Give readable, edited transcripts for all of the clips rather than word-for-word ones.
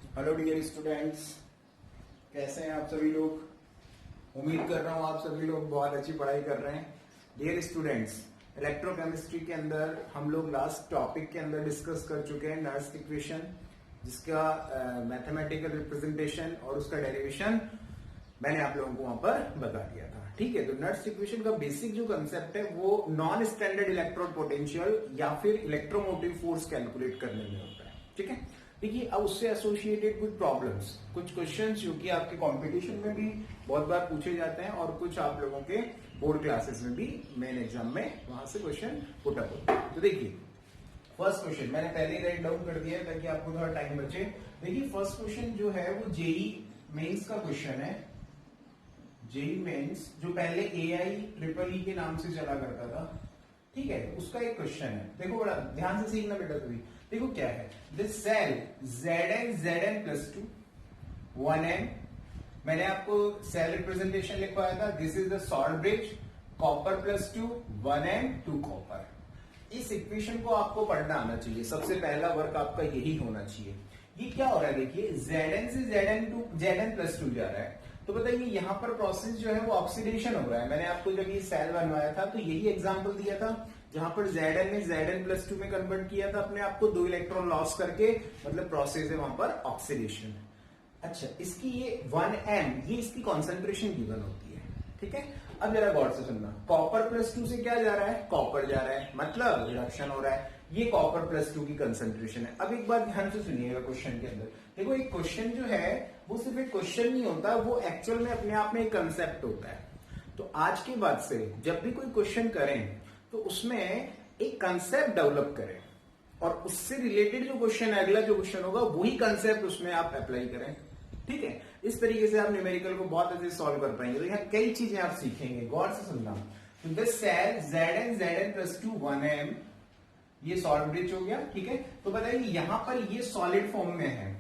Hello dear students, कैसे हैं आप सभी लोग। उम्मीद कर रहा हूं आप सभी लोग बहुत अच्छी पढ़ाई कर रहे हैं। डियर स्टूडेंट्स, इलेक्ट्रोकेमिस्ट्री के अंदर हम लोग लास्ट टॉपिक के अंदर डिस्कस कर चुके हैं नर्स इक्वेशन, जिसका मैथमेटिकल रिप्रेजेंटेशन और उसका डेरिवेशन मैंने आप लोगों को वहां पर बता दिया था। ठीक है, तो नर्स इक्वेशन का बेसिक जो कंसेप्ट है वो नॉन स्टैंडर्ड इलेक्ट्रोड पोटेंशियल या फिर इलेक्ट्रोमोटिव फोर्स कैलकुलेट करने में होता है। ठीक है, देखिए अब उससे एसोसिएटेड कुछ प्रॉब्लम्स, कुछ क्वेश्चंस जो कि आपके कंपटीशन में भी बहुत बार पूछे जाते हैं और कुछ आप लोगों के बोर्ड क्लासेस में भी मेन एग्जाम में वहां से क्वेश्चन पुट अप होते हैं। तो देखिए फर्स्ट क्वेश्चन मैंने पहले ही राइट डाउन कर दिया है ताकि आपको थोड़ा टाइम बचे। देखिए फर्स्ट क्वेश्चन जो है वो जेई मेंस का क्वेश्चन है। जेई मेंस जो पहले एआई ट्रिपल ई के नाम से चला करता था, ठीक है, उसका एक क्वेश्चन है। देखो बड़ा ध्यान से सीखना बेटा तुम्हें। देखो क्या है, this cell Zn plus 2 1n, मैंने आपको सेल रिप्रेजेंटेशन लिखवाया था। This is the salt bridge, copper plus 2 1n 2 copper. इस इक्वेशन को आपको पढ़ना आना चाहिए, सबसे पहला वर्क आपका यही होना चाहिए। ये क्या हो रहा है, देखिए Zn से Zn प्लस 2 जा रहा है, तो बताइए यहाँ पर प्रोसेस जो है वो ऑक्सीडेशन हो रहा है। मैंने आपको जब ये सेल बनवाया था तो यही एग्जांपल दिया था, जहां पर Zn ने Zn प्लस 2 में कन्वर्ट किया था अपने आप को 2 इलेक्ट्रॉन लॉस करके, मतलब प्रोसेस है वहां पर ऑक्सीडेशन। अच्छा, इसकी ये 1m ये इसकी कॉन्सेंट्रेशन गिवन होती है। ठीक है, अब जरा गौर से सुनना, कॉपर प्लस 2 से क्या जा रहा है, कॉपर जा रहा है, मतलब रिडक्शन हो रहा है। ये कॉपर प्लस 2 की कंसेंट्रेशन है। अब एक बात ध्यान से सुनिएगा क्वेश्चन के अंदर। देखो एक क्वेश्चन जो है वो सिर्फ एक क्वेश्चन नहीं होता, वो एक्चुअल में अपने आप में एक कंसेप्ट होता है। तो आज के बाद से जब भी कोई क्वेश्चन करें तो उसमें एक कंसेप्ट डेवलप करें और उससे रिलेटेड जो क्वेश्चन है, अगला जो क्वेश्चन होगा वही कंसेप्ट उसमें आप अप्लाई करें। ठीक है, इस तरीके से आप न्यूमेरिकल को बहुत अच्छे से सॉल्व कर पाएंगे। तो यहाँ कई चीजें आप सीखेंगे, गौर से सुनना। तो this cell Zn plus 2 1m, ये सॉल्ट ब्रिज हो गया। ठीक है, तो बताइए यहां पर ये सॉलिड फॉर्म में है,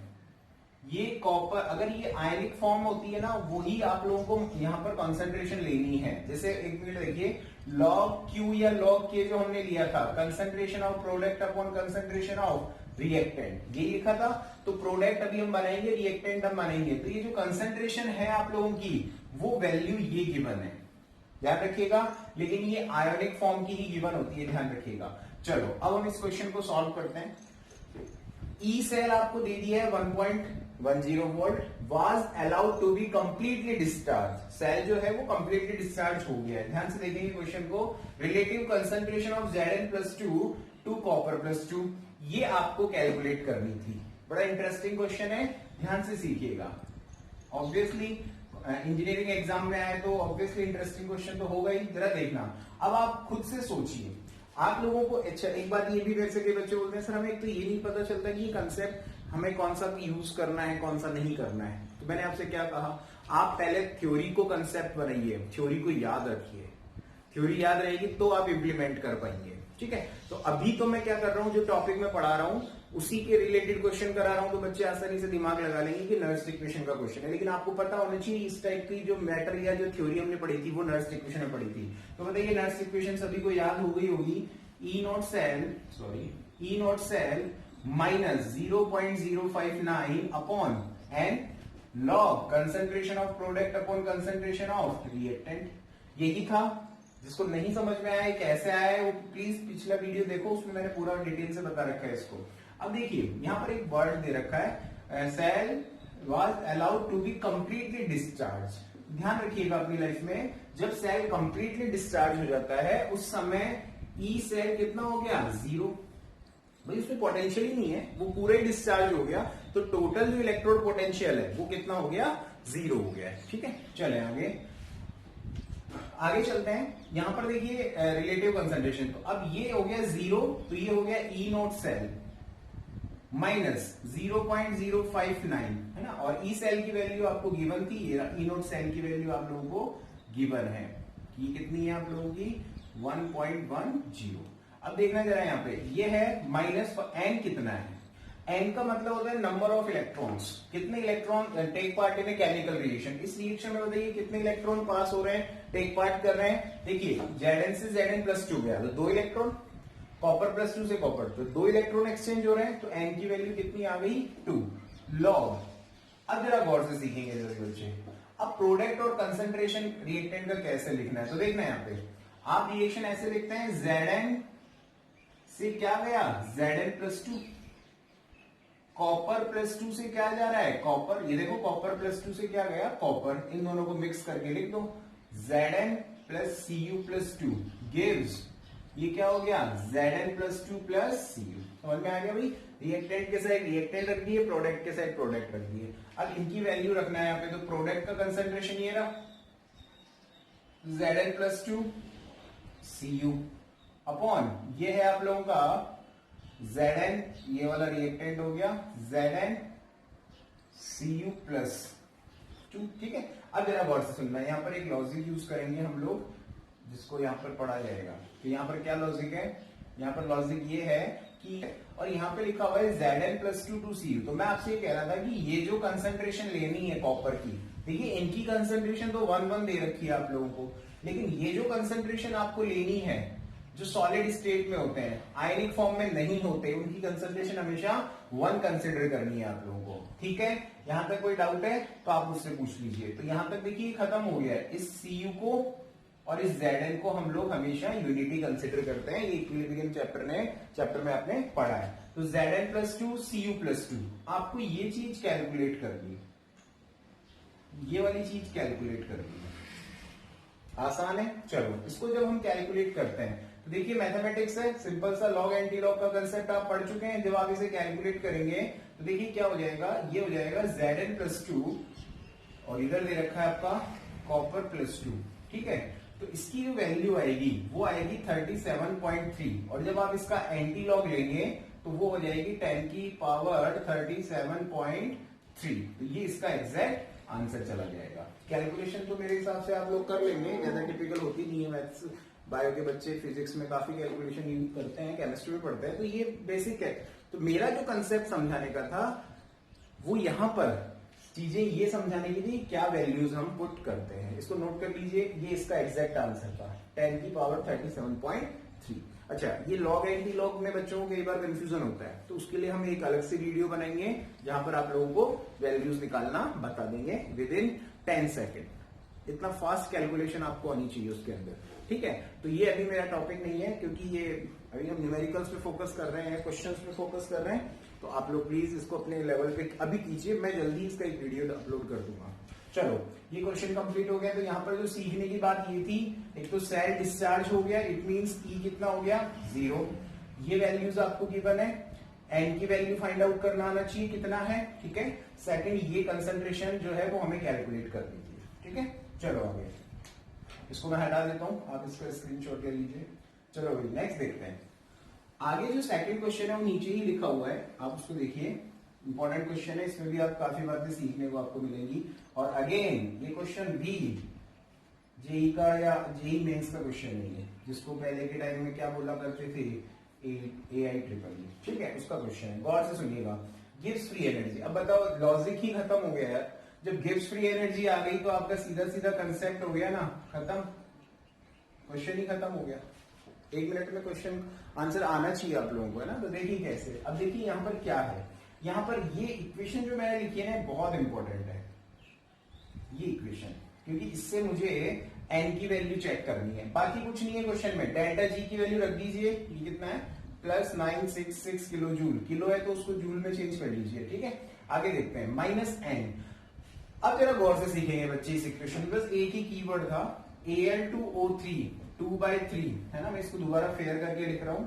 ये कॉपर, अगर ये आयनिक फॉर्म होती है ना, वही आप लोगों को यहां पर कंसंट्रेशन लेनी है। जैसे एक मिनट देखिए, log Q या log K जो हमने लिया था, concentration of product upon concentration of reactant, ये लिखा था। तो प्रोडक्ट अभी हम बनाएंगे, रिएक्टेंट हम बनाएंगे। तो ये जो कंसंट्रेशन है आप लोगों की, वो वैल्यू ये गिवन है, ध्यान रखिएगा। लेकिन ये आयोनिक फॉर्म की ही गिवन होती है, ध्यान रखिएगा। चलो अब हम इस क्वेश्चन को सॉल्व करते हैं। ई सेल आपको दे दिया है 1.10 volt, was allowed to be completely discharge. Cell जो है वो कंप्लीटली डिस्चार्ज हो गया है। ध्यान से देखेंगे क्वेश्चन को। Relative concentration of Zn plus 2 to copper plus 2, ये आपको कैलकुलेट करनी थी। बड़ा इंटरेस्टिंग क्वेश्चन है, ध्यान से सीखिएगा। ऑब्वियसली इंजीनियरिंग एग्जाम में आए तो ऑब्वियसली इंटरेस्टिंग क्वेश्चन तो होगा ही। जरा देखना, अब आप खुद से सोचिए। आप लोगों को अच्छा एक बात ये भी मेरे से के बच्चे बोलते हैं, सर हमें एक तो ये नहीं पता चलता कि ये कंसेप्ट हमें कौन सा यूज करना है, कौन सा नहीं करना है। तो मैंने आपसे क्या कहा, आप पहले थ्योरी को कंसेप्ट बनाइए, थ्योरी को याद रखिए। थ्योरी याद रहेगी तो आप इंप्लीमेंट कर पाएंगे। ठीक है, तो अभी तो मैं क्या कर रहा हूं, जो टॉपिक में पढ़ा रहा हूं उसी के रिलेटेड क्वेश्चन करा रहा हूं, तो बच्चे आसानी से दिमाग लगा लेंगे कि नर्स इक्वेशन का क्वेश्चन है। लेकिन आपको पता होना चाहिए इस टाइप की जो मैटर या जो थ्योरी हमने पढ़ी थी वो नर्स इक्वेशन में पढ़ी थी। तो बताइए नर्स इक्वेशन सभी को याद हो गई होगी। E naught cell minus 0.059 upon N log concentration of product upon concentration of reactant, यही था। जिसको नहीं समझ में आया कैसे आया है वो प्लीज पिछला वीडियो देखो, उसमें मैंने पूरा डिटेल से बता रखा है इसको। अब देखिए यहां पर एक वर्ड दे रखा है, cell was allowed to be completely discharge. ध्यान रखिएगा अपनी लाइफ में, जब सेल कंप्लीटली डिस्चार्ज हो जाता है उस समय ई सेल कितना हो गया, 0। भाई उसमें पोटेंशियल ही नहीं है, वो पूरा ही डिस्चार्ज हो गया। तो टोटल जो इलेक्ट्रोड पोटेंशियल है वो कितना हो गया, 0 हो गया। ठीक है, चले आगे चलते हैं। यहां पर देखिए रिलेटिव कंसंट्रेशन, तो अब ये हो गया 0, तो ये हो गया ई नॉट सेल माइनस 0.059 है ना, और ई सेल की वैल्यू आपको गिवन थी, ई नॉट सेल की वैल्यू आप लोगों को गिवन है कि कितनी है आप लोगों की 1.10। अब देखना जरा यहाँ पे, ये है माइनस, एन कितना है, एन का मतलब होता है नंबर ऑफ इलेक्ट्रॉन्स, कितने electron take part in chemical reaction. इस रिएक्शन में बताइए कितने इलेक्ट्रॉन पास हो रहे हैं, टेक पार्ट कर रहे हैं। देखिए Zn से Zn प्लस 2 गया तो 2 इलेक्ट्रॉन, कॉपर प्लस 2 से कॉपर, तो 2 इलेक्ट्रॉन एक्सचेंज हो रहे हैं, तो एन की वैल्यू कितनी आ गई, 2। लॉग। अब जरा गौर से सीखेंगे जरा बच्चे। अब प्रोडक्ट और कंसंट्रेशन रिएक्टेंट का कैसे लिखना है, तो देखना है यहाँ पे आप रिएक्शन ऐसे लिखते हैं, Zn से क्या गया Zn+2, कॉपर +2 से क्या जा रहा है कॉपर, ये देखो कॉपर +2 से क्या गया कॉपर, इन दोनों को मिक्स करके लिख दो Zn+Cu+2 गिव्स, ये क्या हो गया Zn+2 Cu। समझ में आ गया भाई, रिएक्टेंट के साइड रिएक्टेंट रख दिए, प्रोडक्ट के साइड प्रोडक्ट रख दिए। अब इनकी वैल्यू रखना है यहाँ पे, तो प्रोडक्ट का कंसंट्रेशन ये रहा Zn+2 Cu अपॉन ये है आप लोगों का Zn, ये वाला रिएक्टेंट हो गया Zn Cu+2, ठीक है। अब जरा गौर से सुनना, यहाँ पर एक लॉजिक यूज करेंगे हम लोग जिसको यहाँ पर पढ़ा जाएगा। तो यहाँ पर क्या लॉजिक है, यहाँ पर लॉजिक ये है कि, और यहाँ पे लिखा हुआ है Zn+2 to Cu। तो मैं आपसे ये कह रहा था कि ये जो कंसंट्रेशन लेनी है कॉपर की, देखिए इनकी कंसंट्रेशन तो 1 दे रखी है आप लोगों को, लेकिन ये जो कंसंट्रेशन आपको लेनी है जो सॉलिड स्टेट में होते हैं, आयनिक फॉर्म में नहीं होते, उनकी कंसंट्रेशन हमेशा 1 कंसिडर करनी है आप लोगों को, ठीक है। यहां तक कोई डाउट है तो आप उससे पूछ लीजिए। तो यहां तक देखिए खत्म हो गया है, इस Cu को और इस Zn को हम लोग हमेशा यूनिटी कंसिडर करते हैं, ये इक्विलिब्रियम चैप्टर में आपने पढ़ा है। तो Zn+2 Cu+2 आपको ये चीज कैलकुलेट करनी है, ये वाली चीज कैलकुलेट करनी है, आसान है। चलो इसको जब हम कैलकुलेट करते हैं तो देखिए मैथमेटिक्स है, सिंपल सा लॉग एंटी लॉग का कंसेप्ट आप पढ़ चुके हैं। जब आप इसे कैलकुलेट करेंगे तो देखिए क्या हो जाएगा, ये हो जाएगा Zn+2 और इधर दे रखा है आपका कॉपर +2, ठीक है। तो इसकी जो वैल्यू आएगी वो आएगी 37.3, और जब आप इसका एंटी लॉग लेंगे तो वो हो जाएगी 10⁻37.3। तो ये इसका एग्जैक्ट आंसर चला जाएगा। कैलकुलेशन तो मेरे हिसाब से आप लोग कर लेंगे, ज्यादा टिपिकल होती नहीं है मैथ्स, बायो के बच्चे फिजिक्स में काफी कैलकुलेशन यूज करते हैं, केमिस्ट्री में पढ़ते हैं, तो ये बेसिक है। तो मेरा जो कंसेप्ट समझाने का था वो यहाँ पर चीजें ये समझाने के लिए क्या वैल्यूज हम पुट करते हैं, इसको नोट कर लीजिए। ये इसका एग्जैक्ट आंसर था 10⁻37.3। अच्छा, ये लॉग एंटी लॉग में बच्चों को कई बार कंफ्यूजन होता है, तो उसके लिए हम एक अलग से वीडियो बनाएंगे जहां पर आप लोगों को वैल्यूज निकालना बता देंगे विद इन 10 सेकेंड। इतना फास्ट कैलकुलेशन आपको आनी चाहिए उसके अंदर, ठीक है। तो ये अभी मेरा टॉपिक नहीं है, क्योंकि ये अभी हम न्यूमेरिकल्स पे फोकस कर रहे हैं, क्वेश्चंस पे फोकस कर रहे हैं। तो आप लोग प्लीज इसको अपने लेवल पे अभी कीजिए, मैं जल्दी इसका एक वीडियो अपलोड कर दूंगा। चलो ये क्वेश्चन कंप्लीट हो गया। तो यहाँ पर जो सीखने की बात ये थी, एक तो सेल डिस्चार्ज हो गया, इट मींस ई कितना हो गया 0। ये वैल्यूज आपको गिवन है, एन की वैल्यू फाइंड आउट करना आना चाहिए कितना है, ठीक है। सेकंड, ये कंसंट्रेशन जो है वो हमें कैलकुलेट कर दीजिए, ठीक है। चलो आगे इसको मैं हटा देता हूं, आप इसका स्क्रीनशॉट ले लीजिए। चलो भाई नेक्स्ट देखते हैं। आगे जो सेकंड क्वेश्चन है वो नीचे ही लिखा हुआ है, आप उसको देखिए, इंपॉर्टेंट क्वेश्चन है, इसमें भी आप काफी बातें सीखने को आपको मिलेंगी। और अगेन ये क्वेश्चन भी जेई का या जेई मेंस का क्वेश्चन नहीं है, जिसको पहले के टाइम में क्या बोला करते थे AI-EEE, ठीक है, उसका क्वेश्चन है। गौर से सुनिएगा, गिव्स फ्री एनर्जी। अब बताओ लॉजिक ही खत्म हो गया है, जब गिव्स फ्री एनर्जी आ गई तो आपका सीधा सीधा कंसेप्ट हो गया ना खत्म, क्वेश्चन ही खत्म हो गया। 1 मिनट में क्वेश्चन आंसर आना चाहिए आप लोगों को, है ना। तो देखिए कैसे, अब देखिए यहाँ पर क्या है, यहाँ पर ये इक्वेशन जो मैंने लिखी है ना बहुत इंपॉर्टेंट है ये इक्वेशन, क्योंकि इससे मुझे एन की वैल्यू चेक करनी है, बाकी कुछ नहीं है क्वेश्चन में। डेल्टा जी की वैल्यू रख दीजिए, ये कितना है +966 किलो जूल, किलो है तो उसको जूल में चेंज कर लीजिए, ठीक है। आगे देखते हैं -n। अब जरा गौर से सीखेंगे बच्चे इस इक्वेशन, बस एक ही कीवर्ड था Al2O3 2/3, है ना। मैं इसको दोबारा फेयर करके लिख रहा हूं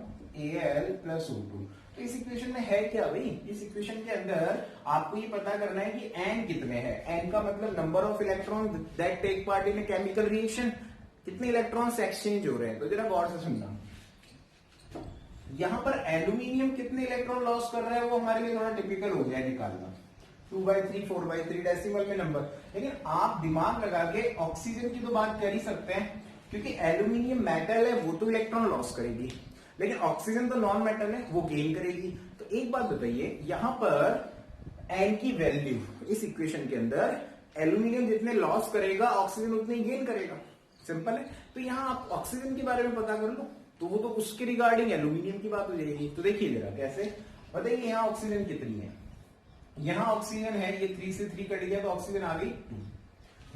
Al+O2। तो इस इक्वेशन में है क्या भाई, इस इक्वेशन के अंदर आपको ये पता करना है कि n कितने हैं। n का मतलब number of electron that take part in a chemical reaction, कितने इलेक्ट्रॉन्स एक्सचेंज हो रहे हैं। तो जरा गौर से सुनना, यहां पर एल्यूमिनियम कितने इलेक्ट्रॉन लॉस कर रहा है वो हमारे लिए थोड़ा टिपिकल हो गया निकालना, 2/3 4/3 डेसिमल में नंबर। लेकिन आप दिमाग लगा के ऑक्सीजन की तो बात कर ही सकते हैं, क्योंकि एल्यूमिनियम मेटल है, वो तो इलेक्ट्रॉन लॉस करेगी, लेकिन ऑक्सीजन तो नॉन मेटल है, वो गेन करेगी। तो एक बात बताइए, यहां पर एन की वैल्यू इस इक्वेशन के अंदर एल्यूमिनियम जितने लॉस करेगा ऑक्सीजन उतने ही गेन करेगा, सिंपल है। तो यहां आप ऑक्सीजन के बारे में पता कर लो, तो वो तो उसके रिगार्डिंग एल्यूमिनियम की बात हो जाएगी। तो देखिए जरा कैसे, बताइए यहां ऑक्सीजन कितनी है, यहां ऑक्सीजन है, ये 3 से 3 कट गया तो ऑक्सीजन आ गई 2।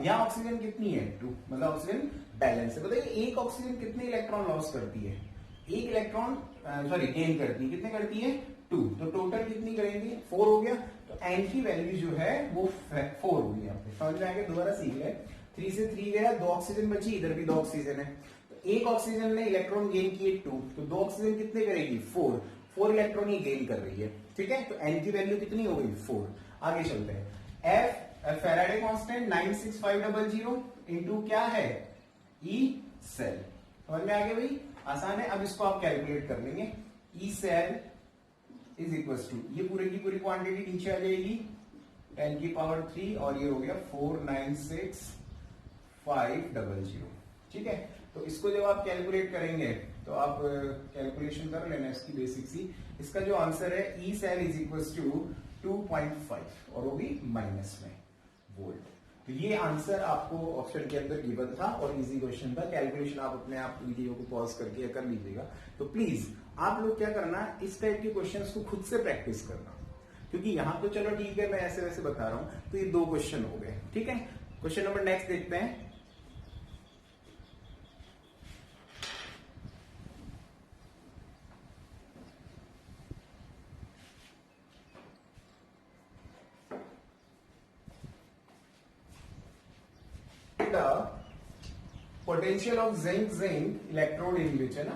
यहां ऑक्सीजन कितनी है 2, मतलब ऑक्सीजन बैलेंस है। बताइए एक ऑक्सीजन कितने इलेक्ट्रॉन लॉस करती है, एक इलेक्ट्रॉन सॉरी गेन करती है, कितने करती है 2, तो टोटल कितनी करेंगे 4 हो गया। तो एन की वैल्यू जो है वो 4 होगी। यहाँ पे समझ में आएगा, दोबारा सीख ले। 3 से 3 गया, 2 ऑक्सीजन बची, इधर भी 2 ऑक्सीजन है, तो एक ऑक्सीजन ने इलेक्ट्रॉन गेन किए 2, तो 2 ऑक्सीजन कितने करेगी 4 इलेक्ट्रॉन ही गेन कर रही है, ठीक है। तो एन की वैल्यू कितनी हो गई 4। आगे चलते हैं। एफ फैराडे कांस्टेंट 96500 इंटू क्या है ई सेल। समझ में आ गया भाई, आसान है। अब इसको आप कैलकुलेट कर लेंगे। E cell is equal to, ये पूरे की पूरी क्वांटिटी नीचे आ जाएगी 10 की पावर 3 और ये हो गया 496500, ठीक है। तो इसको जब आप कैलकुलेट करेंगे तो आप कैलकुलेशन कर लेना इसकी बेसिक सी। इसका जो आंसर है E cell is equal to 2.5 और वो भी माइनस में वोल्ट। तो ये आंसर आपको ऑप्शन के अंदर गिवन था और इजी क्वेश्चन था। कैलकुलेशन आप अपने आप वीडियो को पॉज करके कर लीजिएगा। तो प्लीज आप लोग क्या करना, इस टाइप के क्वेश्चंस को खुद से प्रैक्टिस करना, क्योंकि यहां तो चलो ठीक है मैं ऐसे वैसे बता रहा हूं, तो ये 2 क्वेश्चन हो गए, ठीक है। क्वेश्चन नंबर नेक्स्ट देखते हैं। Potential of zinc electrode in which है ना,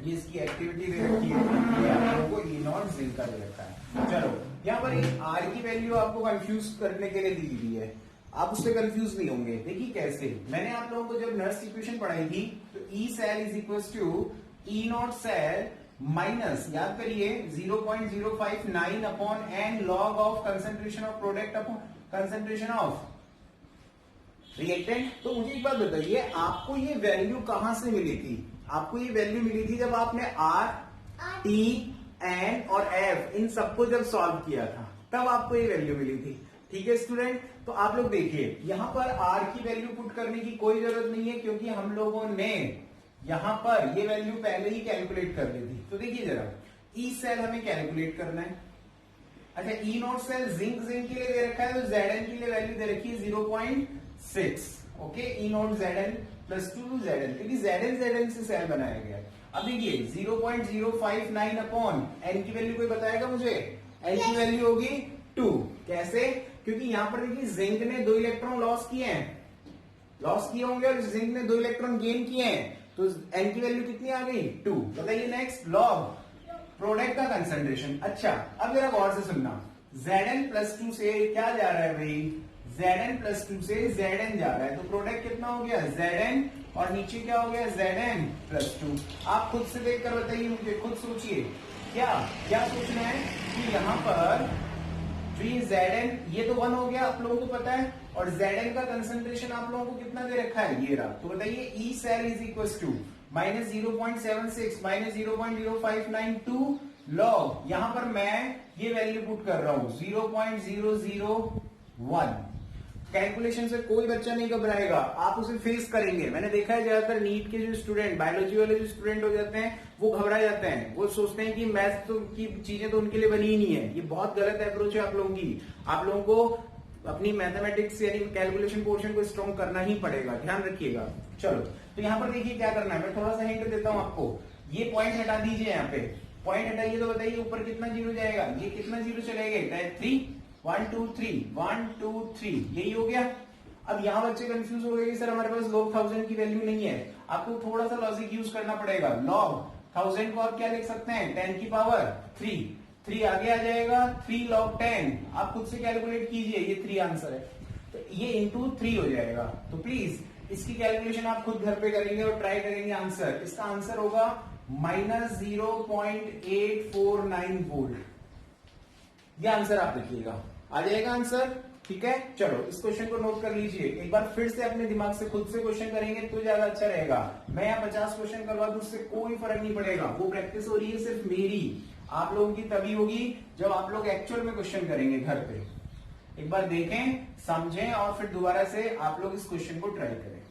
ये इसकी एक्टिविटी दे रखी है, ये आप लोगों को ई नॉट जिंक का दे रखा है। चलो यहाँ पर एक आर की वैल्यू आपको कंफ्यूज करने के लिए दी हुई है, आप उससे कंफ्यूज नहीं होंगे। देखिए कैसे, मैंने आप लोगों को जब नर्स इक्वेशन पढ़ाई थी तो E cell is equal to E naught cell minus, याद करिए 0.059 upon N log of concentration of product upon concentration of reactant. तो मुझे एक बात बताइए, आपको ये वैल्यू कहां से मिली थी? आपको ये वैल्यू मिली थी जब आपने आर, टी, एन और एफ इन सबको जब सॉल्व किया था, तब आपको ये वैल्यू मिली थी, ठीक है स्टूडेंट। तो आप लोग देखिए यहां पर आर की वैल्यू पुट करने की कोई जरूरत नहीं है, क्योंकि हम लोगों ने यहां पर ये वैल्यू पहले ही कैलकुलेट कर ली थी। तो देखिए जरा, ई सेल हमें कैलकुलेट करना है। अच्छा, ई नॉट सेल जिंक के लिए दे रखा है, तो जेड के लिए वैल्यू दे रखी है 0.6, okay. E not Z plus 2 Z, क्योंकि जेड से सेल बनाया गया। अब देखिए 0.059 अपॉन एन की वैल्यू कोई बताएगा मुझे? एन की वैल्यू होगी 2। कैसे? क्योंकि यहां पर देखिए जिंक ने 2 इलेक्ट्रॉन लॉस किए होंगे और जिंक ने 2 इलेक्ट्रॉन गेन किए हैं, तो एन की वैल्यू कितनी आ गई 2। बताइए नेक्स्ट, लॉग प्रोडक्ट का कंसंट्रेशन। अच्छा, अब जरा गौर से सुनना, Zn प्लस 2 से क्या जा रहा है भाई? Zn प्लस 2 से Zn जा रहा है, तो प्रोडक्ट कितना हो गया Zn और नीचे क्या हो गया Zn प्लस 2। आप खुद से देखकर बताइए मुझे, खुद सोचिए क्या सोचना है कि यहाँ पर जो ये Zn ये तो 1 हो गया आप लोगों को पता है, और Zn का कंसंट्रेशन आप लोगों को कितना दे रखा है, ये रहा। तो बताइए E cell is equal to -0.76 -0.0592 log, यहां पर मैं ये वैल्यू पुट कर रहा हूं 0.001। कैलकुलेशन से कोई बच्चा नहीं घबराएगा, आप उसे फेस करेंगे। मैंने देखा है ज्यादातर नीट के जो स्टूडेंट, बायोलॉजी वाले जो स्टूडेंट हो जाते हैं, वो घबरा जाते हैं, वो सोचते हैं कि मैथ तो की चीजें तो उनके लिए बनी ही नहीं है। ये बहुत गलत अप्रोच है आप लोगों की। आप लोगों को अपनी मैथमेटिक्स यानी कैलकुलेशन पोर्शन को स्ट्रॉन्ग करना ही पड़ेगा, ध्यान रखिएगा। चलो, तो यहाँ पर देखिए क्या करना है, मैं थोड़ा सा हिंट देता हूं आपको। ये पॉइंट हटा दीजिए, यहाँ पे पॉइंट हटाइए, तो बताइए ऊपर कितना जीरो जाएगा, ये कितना जीरो चलेगा 3 1 2 3 1 2 3, यही हो गया। अब यहाँ बच्चे कंफ्यूज हो गए कि सर हमारे पास log 1000 की वैल्यू नहीं है। आपको थोड़ा सा लॉजिक यूज करना पड़ेगा। log 1000 को आप क्या लिख सकते हैं 10 की पावर 3 आगे आ जाएगा 3 log 10। आप खुद से कैलकुलेट कीजिए, ये 3 आंसर है, तो ये इंटू 3 हो जाएगा। तो प्लीज इसकी कैलकुलेशन आप खुद घर पे करेंगे और ट्राई करेंगे आंसर। इसका आंसर होगा -0.849 वोल्ट। ये आंसर आप लिखिएगा, आ जाएगा आंसर, ठीक है। चलो इस क्वेश्चन को नोट कर लीजिए, एक बार फिर से अपने दिमाग से खुद से क्वेश्चन करेंगे तो ज्यादा अच्छा रहेगा। मैं यहाँ 50 क्वेश्चन करवा दूं, उससे कोई फर्क नहीं पड़ेगा। वो प्रैक्टिस हो रही है सिर्फ मेरी, आप लोगों की तभी होगी जब आप लोग एक्चुअल में क्वेश्चन करेंगे घर पे। एक बार देखें, समझें और फिर दोबारा से आप लोग इस क्वेश्चन को ट्राई करें।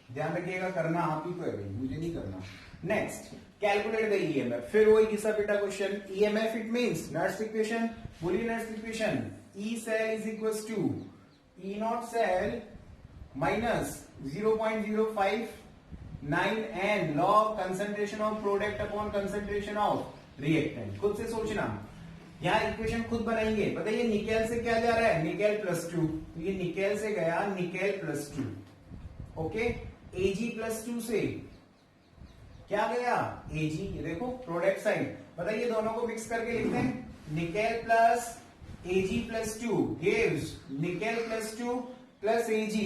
ध्यान रखिएगा, करना आप ही को है भाई, मुझे नहीं करना। नेक्स्ट कैलकुलेट द ईएमएफ, फिर वही घिसा पिटा question. EMF it means Nernst equation, बोलिए Nernst equation, E cell is equal to E naught cell minus 0.059 n log concentration of product upon concentration of reactant. खुद से सोचना, यहां इक्वेशन खुद बनाएंगे। बताइए निकेल से क्या जा रहा है, निकेल +2, तो ये निकेल से गया निकेल +2, ओके। Ag+2 से क्या गया, Ag, देखो प्रोडक्ट साइड। बताइए दोनों को मिक्स करके लिखते हैं, nickel plus Ag+2 gives nickel +2 plus Ag।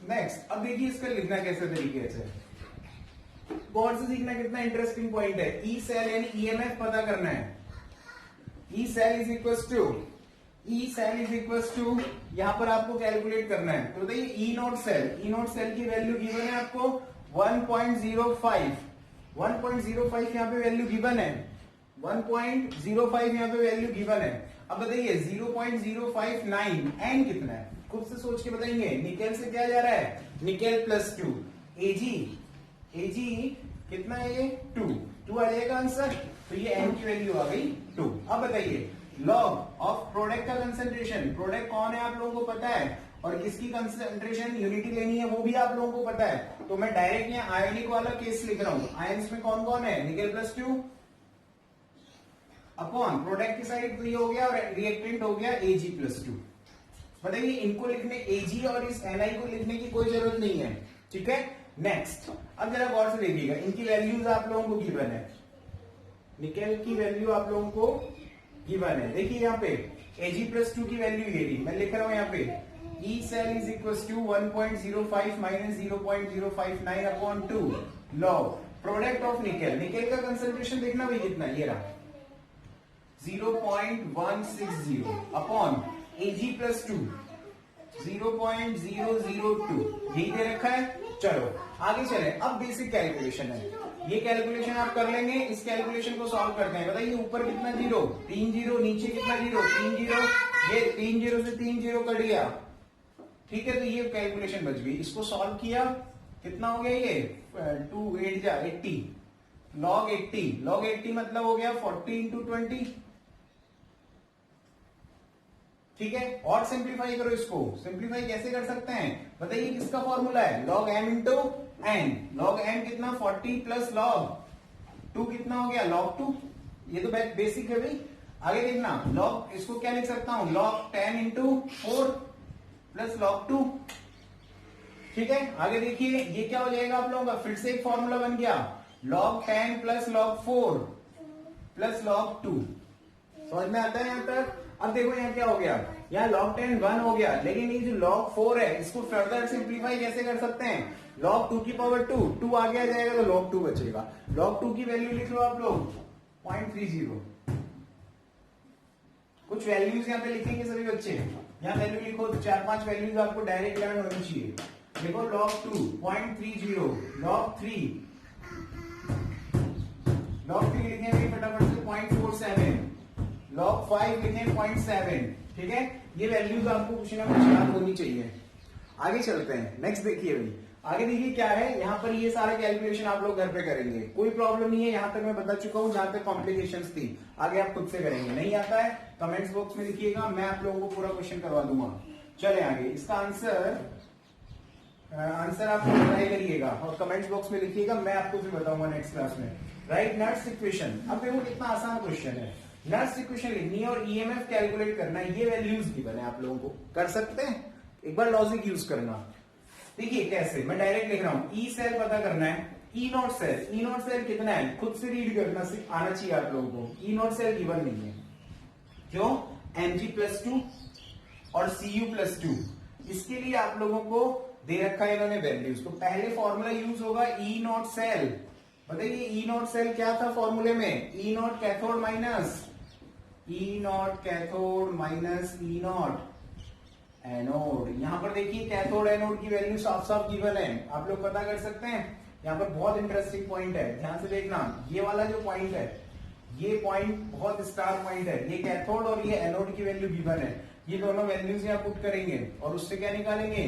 Next, अब देखिए इसका लिखना कैसे तरीके से, गौर से सीखना, कितना इंटरेस्टिंग पॉइंट है। ई सेल यानी ईएमएफ पता करना है। E cell is equal to यहां पर आपको कैलकुलेट करना है। तो बताइए ई नॉट सेल की वैल्यू गिवन है आपको 1.05 यहां पे वैल्यू गिवन है, 1.05 यहां पे वैल्यू गिवन है। अब बताइए 0.059 एन कितना है, खुद से सोच के बताएंगे। निकेल से क्या जा रहा है, निकेल +2, एजी कितना है, ये 2 आ जाएगा आंसर। तो ये एन की वैल्यू आ गई 2। अब बताइए लॉग ऑफ प्रोडक्ट का कंसंट्रेशन, प्रोडक्ट कौन है आप लोगों को पता है, और किसकी कंसंट्रेशन यूनिटी लेनी है वो भी आप लोगों को पता है। तो मैं डायरेक्ट यहाँ आयनिक वाला केस लिख रहा हूं। आयन्स में कौन कौन है, निकेल +2 अपॉन प्रोडक्ट की साइड तो ये हो गया, और रिएक्टेंट हो गया Ag+2। बताइए इनको लिखने, Ag और इस Ni को लिखने की कोई जरूरत नहीं है, ठीक है। नेक्स्ट, अब जरा गौर से देखिएगा, इनकी वैल्यूज आप लोगों को गिवन है, निकेल की वैल्यू आप लोगों को गिवन है। देखिए यहाँ पे Ag+2 की वैल्यू ये रही, मैं लिख रहा हूं यहाँ पे E cell is equal to 1.05 minus 0.059 upon 2 log product of nickel का कंसंट्रेशन देखना भाई कितना, ये रहा 0.160 अपॉन Ag+2 0.002, यही दे रखा है। चलो आगे चले, अब बेसिक कैलकुलेशन है, ये कैलकुलेशन आप कर लेंगे। इस कैलकुलेशन को सॉल्व करते हैं। बताइए ऊपर कितना 0, 3 0, नीचे कितना 0, 3 0, ये 3 0 से 3 0 कट गया, ठीक है। तो ये कैलकुलेशन बच गई। इसको सॉल्व किया, कितना हो गया ये 2 8 जा 80 log 80 मतलब हो गया 40 इंटू 20, ठीक है। और सिंप्लीफाई करो इसको, सिंप्लीफाई कैसे कर सकते हैं बताइए, किसका फॉर्मूला है, log m into n। log m कितना 40 प्लस log 2 कितना हो गया log 2, ये तो बेसिक है भाई। आगे देखना, log इसको क्या लिख सकता हूं, log 10 इंटू 4 प्लस log 2, ठीक है। आगे देखिए ये क्या हो जाएगा आप लोगों का, फिर से एक फॉर्मूला बन गया, log 10 plus log 4 plus log 2। समझ में आता है यहां तक। अब देखो यहाँ क्या हो गया, यहाँ log 10 1 हो गया, लेकिन ये जो log 4 है इसको फर्दर सिंप्लीफाई कैसे कर सकते हैं, log 2 की पावर 2 आगे आ जाएगा तो log 2 बचेगा। log 2 की वैल्यू लिख लो आप लोग 0.30। कुछ वैल्यूज यहाँ पे लिखेंगे सभी बच्चे, यहाँ वैल्यू लिखो, 4-5 वैल्यूज आपको डायरेक्ट लर्न होनी चाहिए। देखो log 2 0.30, log 3 लिखेंगे फटाफट से 0.47, log 5 लिखें 0.7, ठीक है। ये वैल्यूज आपको कुछ ना कुछ याद होनी चाहिए। आगे चलते हैं, नेक्स्ट देखिए भाई, आगे देखिए क्या है, यहाँ पर ये सारे कैलकुलेशन आप लोग घर पे करेंगे, कोई प्रॉब्लम नहीं है। यहाँ तक मैं बता चुका हूँ, जहां तक कॉम्प्लिकेशंस थी आगे आप खुद से करेंगे। नहीं आता है कमेंट्स बॉक्स में लिखिएगा, मैं आप लोगों को पूरा क्वेश्चन करवा दूंगा। चले आगे, इसका आंसर आप ट्राई करिएगा और कमेंट्स बॉक्स में लिखिएगा, मैं आपको फिर बताऊंगा नेक्स्ट क्लास में। Right, Nernst equation. अब देखो कितना आसान क्वेश्चन है, नर्स इक्वेशन लिखनी है और ईएमएफ कैलकुलेट करना है। ये वैल्यूज गिवन है, आप लोगों को कर सकते हैं, एक बार लॉजिक यूज करना। देखिए कैसे, मैं डायरेक्ट लिख रहा हूं, ई सेल पता करना है, ई नॉट सेल कितना है खुद से रीड करना आना चाहिए आप लोगों को। ई नॉट सेल गिवन नहीं है, क्यों, Mg+2 और Cu+2, इसके लिए आप लोगों को दे रखा है इन्होंने वैल्यूज। तो पहले फॉर्मूला यूज होगा ई नॉट सेल। बताइए ई नॉट सेल क्या था फॉर्मूले में, E naught cathode minus E naught anode. यहां पर देखिए कैथोड एनोड की वैल्यू साफ साफ गिवन है, आप लोग पता कर सकते हैं। यहां पर बहुत इंटरेस्टिंग पॉइंट है, ध्यान से देखना, ये वाला जो पॉइंट है, ये पॉइंट बहुत स्टार पॉइंट है। ये कैथोड और ये एनोड की वैल्यू गिवन है, ये दोनों वैल्यूज यहाँ पुट करेंगे और उससे क्या निकालेंगे,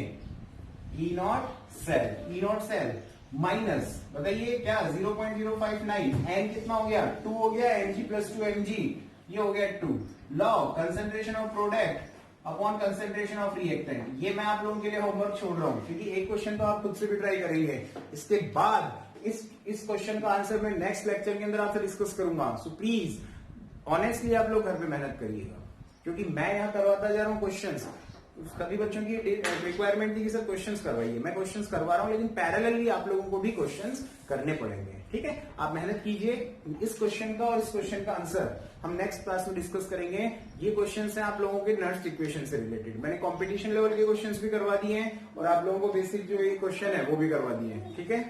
ई नॉट सेल। माइनस बताइए क्या 0.059, एन कितना हो गया 2 हो गया, mg प्लस 2 mg ये हो गया 2। Law concentration of product upon concentration of reactant, ये मैं आप लोगों के लिए होमवर्क छोड़ रहा हूं क्योंकि एक क्वेश्चन तो आप खुद से भी ट्राई करेंगे। इसके बाद इस क्वेश्चन का आंसर मैं नेक्स्ट लेक्चर के अंदर आपसे डिस्कस करूंगा। सो प्लीज ऑनेस्टली आप लोग घर पे मेहनत करिएगा क्योंकि मैं यहाँ करवाता जा रहा हूँ क्वेश्चंस। सभी बच्चों की रिक्वायरमेंट थी कि सर क्वेश्चंस करवाइए, मैं क्वेश्चंस करवा रहा हूँ, लेकिन पैरेलली आप लोगों को भी क्वेश्चंस करने पड़ेंगे। ठीक है, आप मेहनत कीजिए। इस क्वेश्चन का और इस क्वेश्चन का आंसर हम नेक्स्ट क्लास में डिस्कस करेंगे। ये क्वेश्चंस हैं आप लोगों के नर्स इक्वेशन से रिलेटेड। मैंने कंपटीशन लेवल के क्वेश्चंस भी करवा दिए हैं और आप लोगों को बेसिक जो ये क्वेश्चन है वो भी करवा दिए हैं। ठीक है।